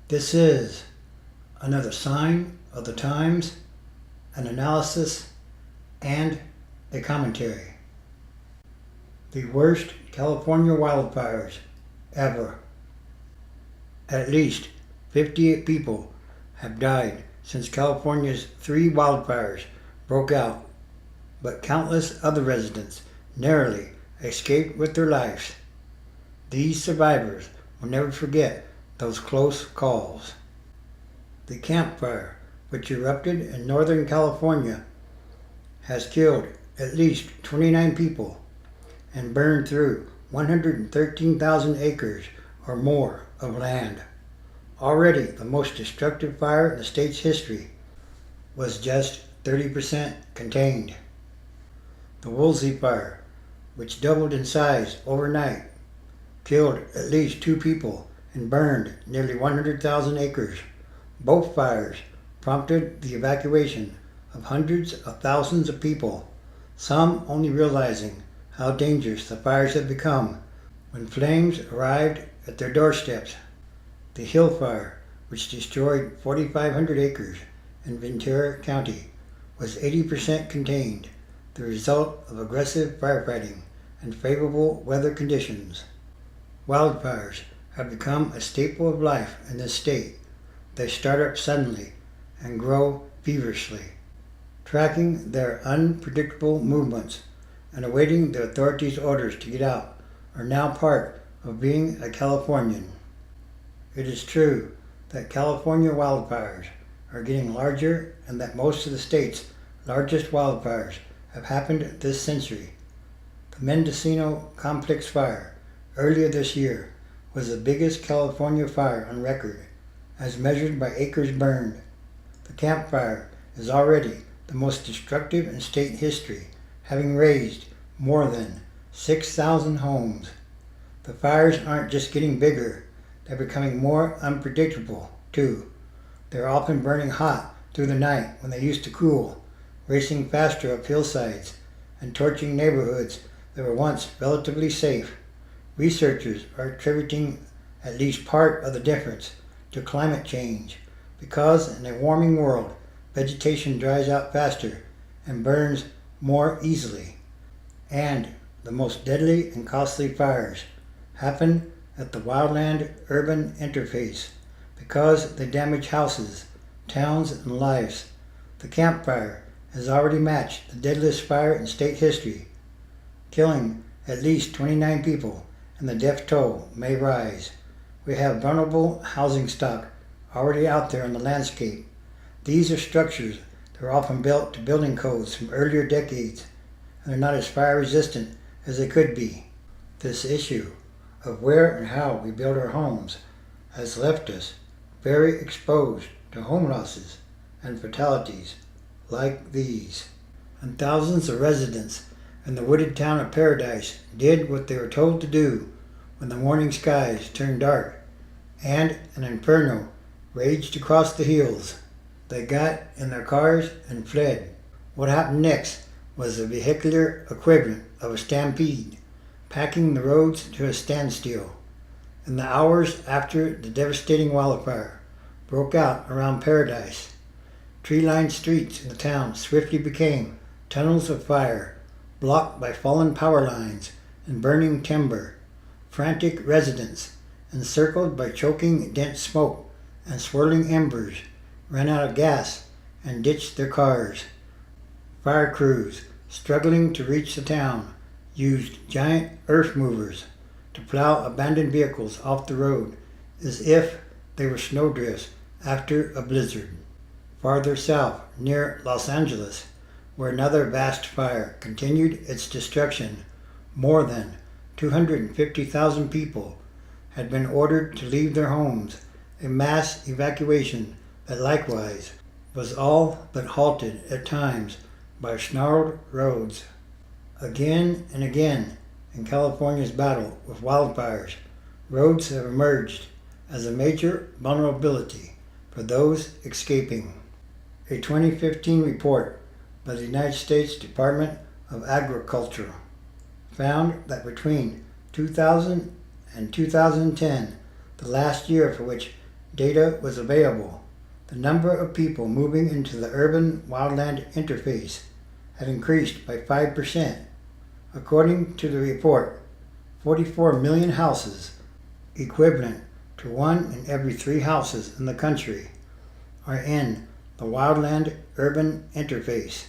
This is another sign of the times, an analysis, and a commentary. The worst California wildfires ever. At least 58 people have died since California's 3 wildfires broke out, but countless other residents narrowly escaped with their lives. These survivors will never forget those close calls. The Camp Fire, which erupted in Northern California, has killed at least 29 people and burned through 113,000 acres or more of land. Already the most destructive fire in the state's history was just 30% contained. The Woolsey Fire, which doubled in size overnight, killed at least 2 people and burned nearly 100,000 acres. Both fires prompted the evacuation of hundreds of thousands of people, some only realizing how dangerous the fires had become when flames arrived at their doorsteps. The Hill Fire, which destroyed 4,500 acres in Ventura County, was 80% contained, the result of aggressive firefighting and favorable weather conditions. Wildfires have become a staple of life in this state. They start up suddenly and grow feverishly. Tracking their unpredictable movements and awaiting the authorities' orders to get out are now part of being a Californian. It is true that California wildfires are getting larger and that most of the state's largest wildfires have happened this century. The Mendocino Complex Fire earlier this year was the biggest California fire on record, as measured by acres burned. The Camp Fire is already the most destructive in state history, having razed more than 6,000 homes. The fires aren't just getting bigger, they're becoming more unpredictable, too. They're often burning hot through the night when they used to cool, racing faster up hillsides and torching neighborhoods that were once relatively safe. Researchers are attributing at least part of the difference to climate change, because in a warming world, vegetation dries out faster and burns more easily. And the most deadly and costly fires happen at the wildland-urban interface because they damage houses, towns, and lives. The Camp Fire has already matched the deadliest fire in state history, killing at least 29 people, and the death toll may rise. We have vulnerable housing stock already out there in the landscape. These are structures that were often built to building codes from earlier decades, and they're not as fire resistant as they could be. This issue of where and how we build our homes has left us very exposed to home losses and fatalities like these. And thousands of residents in the wooded town of Paradise did what they were told to do when the morning skies turned dark and an inferno raged across the hills. They got in their cars and fled. What happened next was the vehicular equivalent of a stampede, packing the roads to a standstill. In the hours after the devastating wildfire broke out around Paradise, tree-lined streets in the town swiftly became tunnels of fire, blocked by fallen power lines and burning timber. Frantic residents, encircled by choking dense smoke and swirling embers, ran out of gas and ditched their cars. Fire crews, struggling to reach the town, used giant earth movers to plow abandoned vehicles off the road as if they were snowdrifts after a blizzard. Farther south, near Los Angeles, where another vast fire continued its destruction, more than 250,000 people had been ordered to leave their homes, a mass evacuation that likewise was all but halted at times by snarled roads. Again and again, in California's battle with wildfires, roads have emerged as a major vulnerability for those escaping. A 2015 report by the United States Department of Agriculture found that between 2000 and 2010, the last year for which data was available, the number of people moving into the urban-wildland interface had increased by 5%. According to the report, 44 million houses, equivalent to 1 in every 3 houses in the country, are in the wildland-urban interface.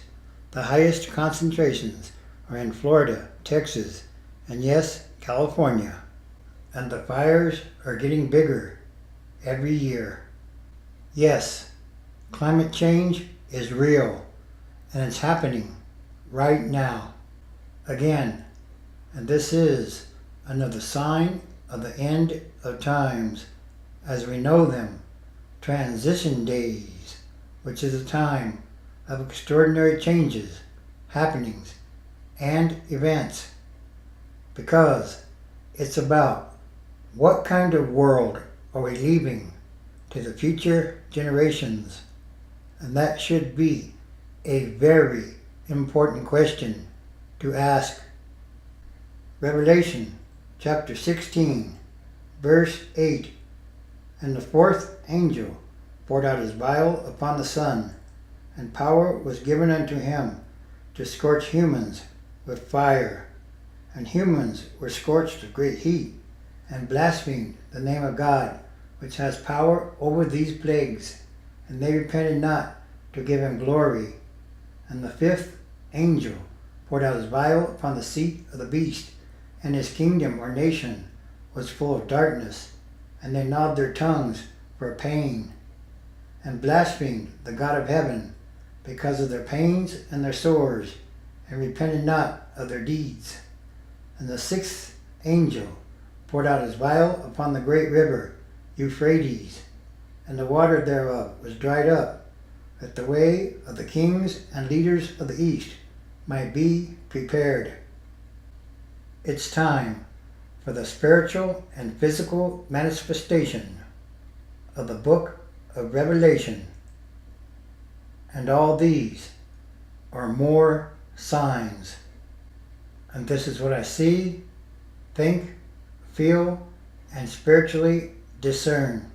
The highest concentrations are in Florida, Texas, and yes, California. And the fires are getting bigger every year. Yes, climate change is real, and it's happening right now. Again, and this is another sign of the end of times as we know them, transition days, which is a time of extraordinary changes, happenings, and events, because it's about what kind of world are we leaving to the future generations, and that should be a very important question to ask. Revelation chapter 16, verse 8, and the fourth angel poured out his vial upon the sun, and power was given unto him to scorch humans with fire. And humans were scorched with great heat, and blasphemed the name of God, which has power over these plagues. And they repented not to give him glory. And the fifth angel poured out his vial upon the seat of the beast, and his kingdom or nation was full of darkness, and they gnawed their tongues for pain, and blasphemed the God of heaven because of their pains and their sores, and repented not of their deeds. And the sixth angel poured out his vial upon the great river Euphrates, and the water thereof was dried up, that the way of the kings and leaders of the east might be prepared. It's time for the spiritual and physical manifestation of the book of Revelation. And all these are more signs. And this is what I see, think, feel, and spiritually discern.